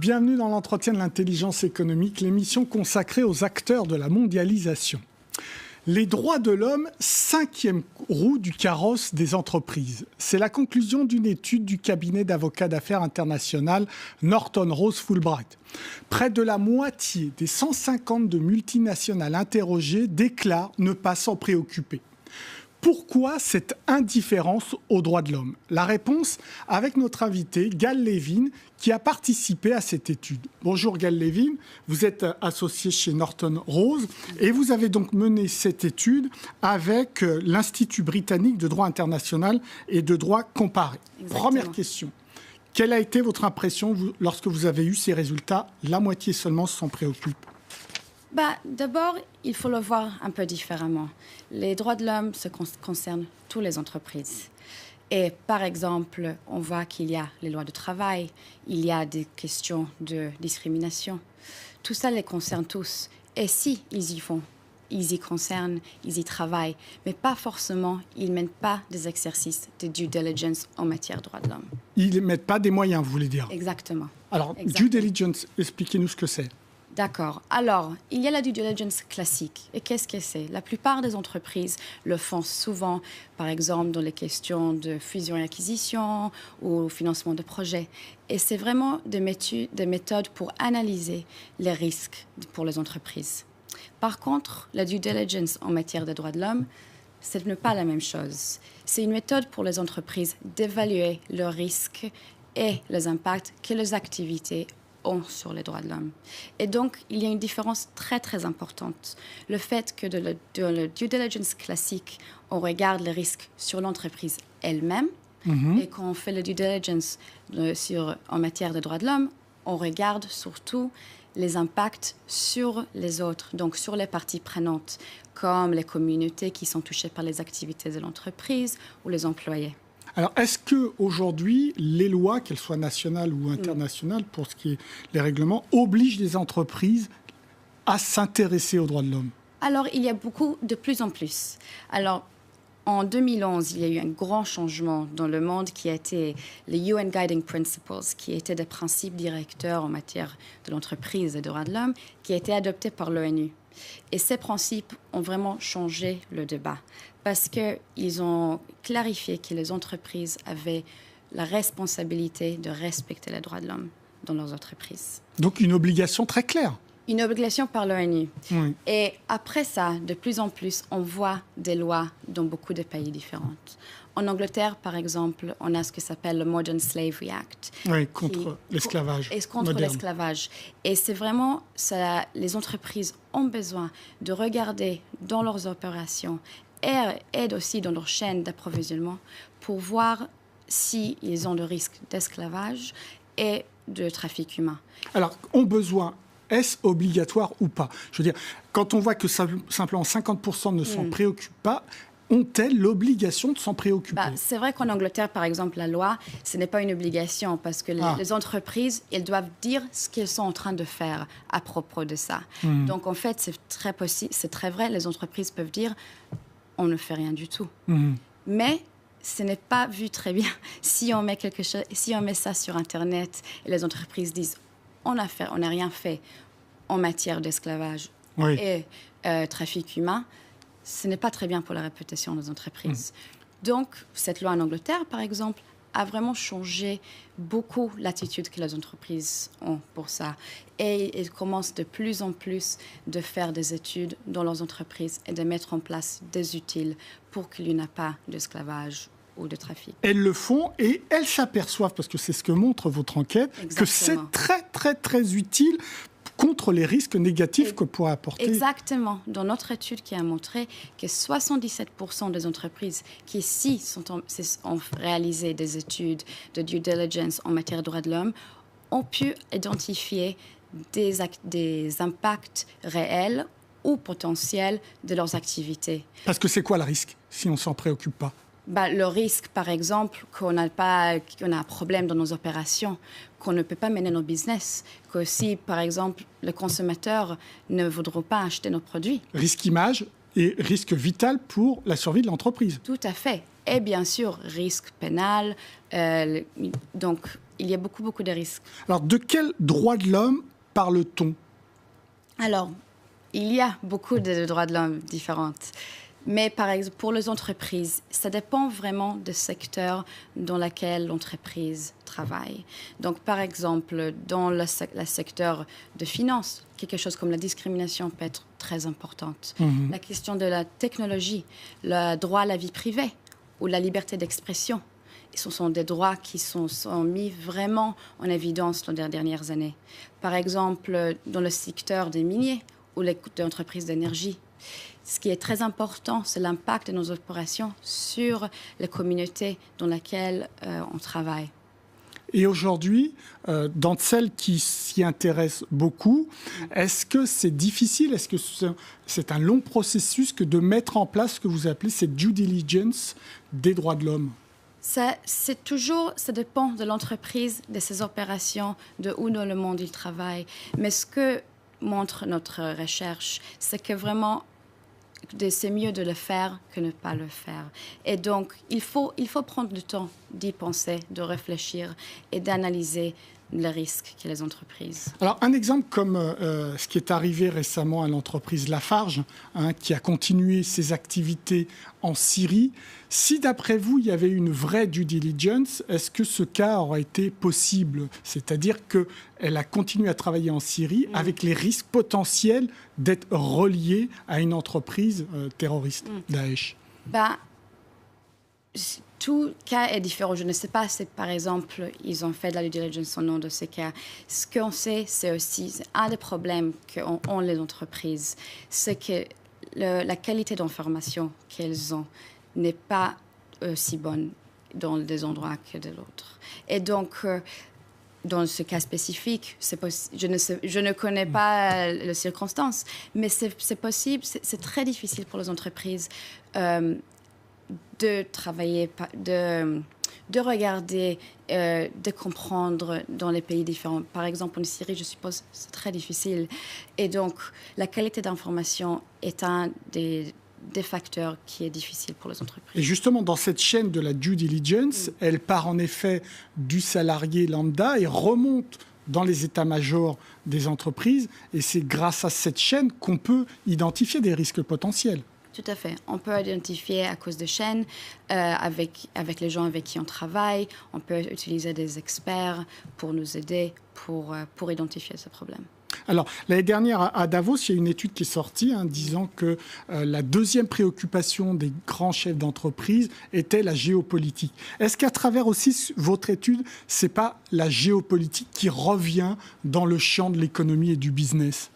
Bienvenue dans l'entretien de l'intelligence économique, l'émission consacrée aux acteurs de la mondialisation. Les droits de l'homme, cinquième roue du carrosse des entreprises. C'est la conclusion d'une étude du cabinet d'avocats d'affaires international Norton Rose Fulbright. Près de la moitié des 152 multinationales interrogées déclarent ne pas s'en préoccuper. Pourquoi cette indifférence aux droits de l'homme? La réponse avec notre invité, Gal Levin, qui a participé à cette étude. Bonjour Gal Levin, vous êtes associé chez Norton Rose et vous avez donc mené cette étude avec l'Institut britannique de droit international et de droit comparé. Exactement. Première question, quelle a été votre impression lorsque vous avez eu ces résultats? La moitié seulement s'en préoccupe. D'abord, il faut le voir un peu différemment. Les droits de l'homme concernent toutes les entreprises. Et par exemple, on voit qu'il y a les lois de travail, il y a des questions de discrimination. Tout ça les concerne tous. Et si ils y font, ils y concernent, ils y travaillent, mais pas forcément, ils ne mènent pas des exercices de due diligence en matière de droits de l'homme. Ils ne mettent pas des moyens, vous voulez dire? Exactement. Alors, due diligence, expliquez-nous ce que c'est. D'accord. Alors, il y a la due diligence classique. Et qu'est-ce que c'est? La plupart des entreprises le font souvent, par exemple, dans les questions de fusion et acquisition ou financement de projets. Et c'est vraiment des méthodes pour analyser les risques pour les entreprises. Par contre, la due diligence en matière de droits de l'homme, ce n'est pas la même chose. C'est une méthode pour les entreprises d'évaluer leurs risques et les impacts que leurs activités ont sur les droits de l'homme. Et donc, il y a une différence très, très importante. Le fait que dans le due diligence classique, on regarde les risques sur l'entreprise elle-même, et quand on fait le due diligence en matière de droits de l'homme, on regarde surtout les impacts sur les autres, donc sur les parties prenantes, comme les communautés qui sont touchées par les activités de l'entreprise ou les employés. Alors, est-ce qu'aujourd'hui, les lois, qu'elles soient nationales ou internationales, pour ce qui est les règlements, obligent les entreprises à s'intéresser aux droits de l'homme? Alors, il y a de plus en plus. Alors, en 2011, il y a eu un grand changement dans le monde qui a été les UN Guiding Principles, qui étaient des principes directeurs en matière de l'entreprise et des droits de l'homme, qui a été adoptés par l'ONU. Et ces principes ont vraiment changé le débat parce qu'ils ont clarifié que les entreprises avaient la responsabilité de respecter les droits de l'homme dans leurs entreprises. Donc une obligation très claire. Une obligation par l'ONU. Oui. Et après ça, de plus en plus, on voit des lois dans beaucoup de pays différents. En Angleterre, par exemple, on a ce que s'appelle le Modern Slavery Act. Oui, contre l'esclavage. Contre l'esclavage. Et c'est vraiment ça, les entreprises ont besoin de regarder dans leurs opérations et aussi dans leur chaîne d'approvisionnement pour voir s'ils ont de risques d'esclavage et de trafic humain. Alors, ont besoin... Est-ce obligatoire ou pas? Je veux dire, quand on voit que simplement 50% ne s'en préoccupent pas, ont-elles l'obligation de s'en préoccuper? C'est vrai qu'en Angleterre, par exemple, la loi, ce n'est pas une obligation parce que les entreprises, elles doivent dire ce qu'elles sont en train de faire à propos de ça. Donc, en fait, c'est très vrai, les entreprises peuvent dire on ne fait rien du tout. Mais ce n'est pas vu très bien si on met quelque chose, si on met ça sur Internet et les entreprises disent on n'a rien fait en matière d'esclavage et trafic humain, ce n'est pas très bien pour la réputation des entreprises. Donc, cette loi en Angleterre, par exemple, a vraiment changé beaucoup l'attitude que les entreprises ont pour ça. Et elles commencent de plus en plus de faire des études dans leurs entreprises et de mettre en place des outils pour qu'il n'y ait pas d'esclavage ou de trafic. Elles le font et elles s'aperçoivent, parce que c'est ce que montre votre enquête, que c'est très, très, très utile contre les risques négatifs que pourrait apporter... Exactement. Dans notre étude qui a montré que 77% des entreprises qui ici ont réalisé des études de due diligence en matière de droits de l'homme ont pu identifier des impacts réels ou potentiels de leurs activités. Parce que c'est quoi le risque si on ne s'en préoccupe pas? Le risque, par exemple, qu'on a un problème dans nos opérations, qu'on ne peut pas mener nos business, que si, par exemple, les consommateurs ne voudront pas acheter nos produits. Risque image et risque vital pour la survie de l'entreprise. Tout à fait. Et bien sûr, risque pénal. Donc, il y a beaucoup, beaucoup de risques. Alors, de quels droits de l'homme parle-t-on? Alors, il y a beaucoup de droits de l'homme différents. Mais par exemple, pour les entreprises, ça dépend vraiment du secteur dans lequel l'entreprise travaille. Donc, par exemple, dans le secteur de finance, quelque chose comme la discrimination peut être très importante. La question de la technologie, le droit à la vie privée ou la liberté d'expression. Ce sont des droits qui sont mis vraiment en évidence dans les dernières années. Par exemple, dans le secteur des miniers ou les entreprises d'énergie. Ce qui est très important, c'est l'impact de nos opérations sur les communautés dans lesquelles on travaille. Et aujourd'hui, dans celles qui s'y intéressent beaucoup, est-ce que c'est difficile, est-ce que c'est un long processus que de mettre en place ce que vous appelez cette due diligence des droits de l'homme? Ça dépend de l'entreprise, de ses opérations, de où dans le monde il travaille. Mais ce que montre notre recherche, c'est que vraiment, c'est mieux de le faire que ne pas le faire. Et donc, il faut prendre du temps d'y penser, de réfléchir et d'analyser les risques que les entreprises. Alors, un exemple comme ce qui est arrivé récemment à l'entreprise Lafarge, qui a continué ses activités en Syrie. Si, d'après vous, il y avait une vraie due diligence, est-ce que ce cas aurait été possible? C'est-à-dire qu'elle a continué à travailler en Syrie avec les risques potentiels d'être reliée à une entreprise terroriste, Daesh. Tout cas est différent. Je ne sais pas si, par exemple, ils ont fait de la due diligence au nom de ces cas. Ce qu'on sait, c'est aussi un des problèmes qu'ont les entreprises, c'est que la qualité d'information qu'elles ont n'est pas aussi bonne dans des endroits que de l'autre. Et donc, dans ce cas spécifique, je ne connais pas les circonstances, mais c'est possible, c'est très difficile pour les entreprises de travailler, de regarder, de comprendre dans les pays différents. Par exemple, en Syrie, je suppose, c'est très difficile. Et donc, la qualité d'information est un des facteurs qui est difficile pour les entreprises. Et justement, dans cette chaîne de la due diligence, elle part en effet du salarié lambda et remonte dans les états-majors des entreprises. Et c'est grâce à cette chaîne qu'on peut identifier des risques potentiels. Tout à fait. On peut identifier à cause de chaînes, avec les gens avec qui on travaille. On peut utiliser des experts pour nous aider, pour identifier ce problème. Alors, l'année dernière, à Davos, il y a une étude qui est sortie disant que la deuxième préoccupation des grands chefs d'entreprise était la géopolitique. Est-ce qu'à travers aussi votre étude, ce n'est pas la géopolitique qui revient dans le champ de l'économie et du business?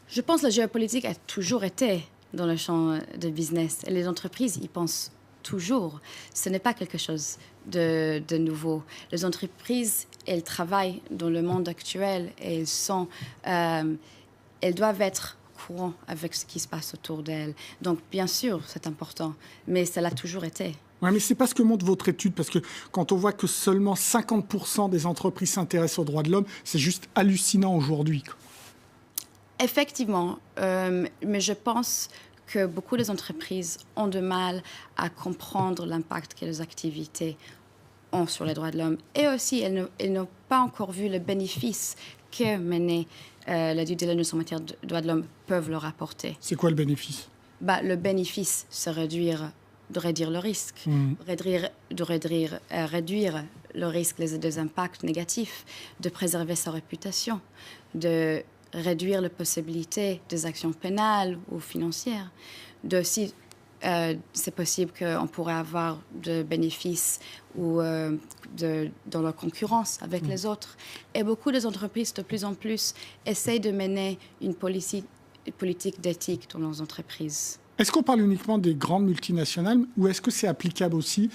Je pense que la géopolitique a toujours été dans le champ de business. Et les entreprises y pensent toujours. Ce n'est pas quelque chose de nouveau. Les entreprises, elles travaillent dans le monde actuel et elles doivent être courant avec ce qui se passe autour d'elles. Donc, bien sûr, c'est important, mais ça l'a toujours été. Oui, mais ce n'est pas ce que montre votre étude, parce que quand on voit que seulement 50% des entreprises s'intéressent aux droits de l'homme, c'est juste hallucinant aujourd'hui. Effectivement, mais je pense que beaucoup d'entreprises ont du mal à comprendre l'impact que les activités ont sur les droits de l'homme. Et aussi, elles n'ont pas encore vu le bénéfice que mener la due diligence en matière de droits de l'homme peuvent leur apporter. C'est quoi le bénéfice? Le bénéfice, c'est de réduire le risque, réduire le risque des impacts négatifs, de préserver sa réputation, de réduire la possibilité des actions pénales ou financières. Aussi, c'est possible qu'on pourrait avoir de bénéfices ou dans la concurrence avec les autres. Et beaucoup d'entreprises, de plus en plus, essayent de mener une politique d'éthique dans leurs entreprises. Est-ce qu'on parle uniquement des grandes multinationales ou est-ce que c'est applicable aussi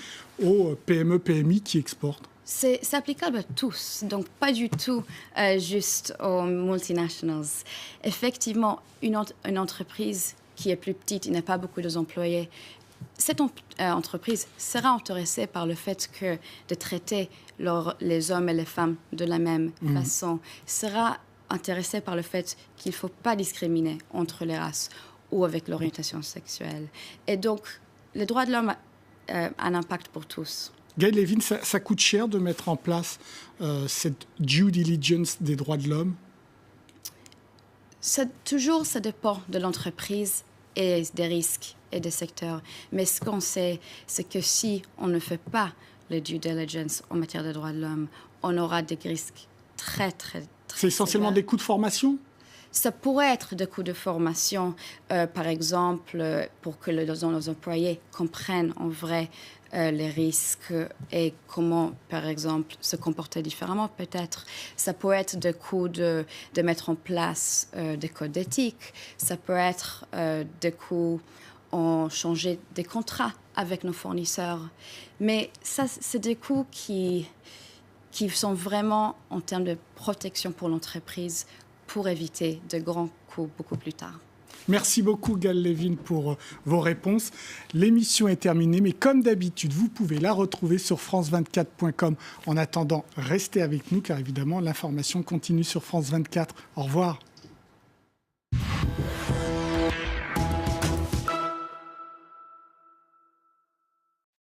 aux PME, PMI qui exportent? C'est applicable à tous, donc pas du tout juste aux multinationals. Effectivement, une entreprise qui est plus petite, il n'y a pas beaucoup d'employés, cette entreprise sera intéressée par le fait que de traiter les hommes et les femmes de la même façon, sera intéressée par le fait qu'il ne faut pas discriminer entre les races ou avec l'orientation sexuelle. Et donc, le droit de l'homme a un impact pour tous. Gaël Lévin, ça coûte cher de mettre en place cette due diligence des droits de l'homme? Ça dépend de l'entreprise et des risques et des secteurs. Mais ce qu'on sait, c'est que si on ne fait pas le due diligence en matière de droits de l'homme, on aura des risques très C'est essentiellement sévères. des coûts de formation? Ça pourrait être des coûts de formation, par exemple, pour que nos employés comprennent en vrai les risques et comment, par exemple, se comporter différemment peut-être. Ça peut être des coûts de mettre en place des codes d'éthique. Ça peut être des coûts en changer des contrats avec nos fournisseurs. Mais ça, c'est des coûts qui sont vraiment en termes de protection pour l'entreprise, pour éviter de grands coûts beaucoup plus tard. Merci beaucoup Gaël Lévin pour vos réponses. L'émission est terminée, mais comme d'habitude, vous pouvez la retrouver sur france24.com. En attendant, restez avec nous car évidemment, l'information continue sur France 24. Au revoir.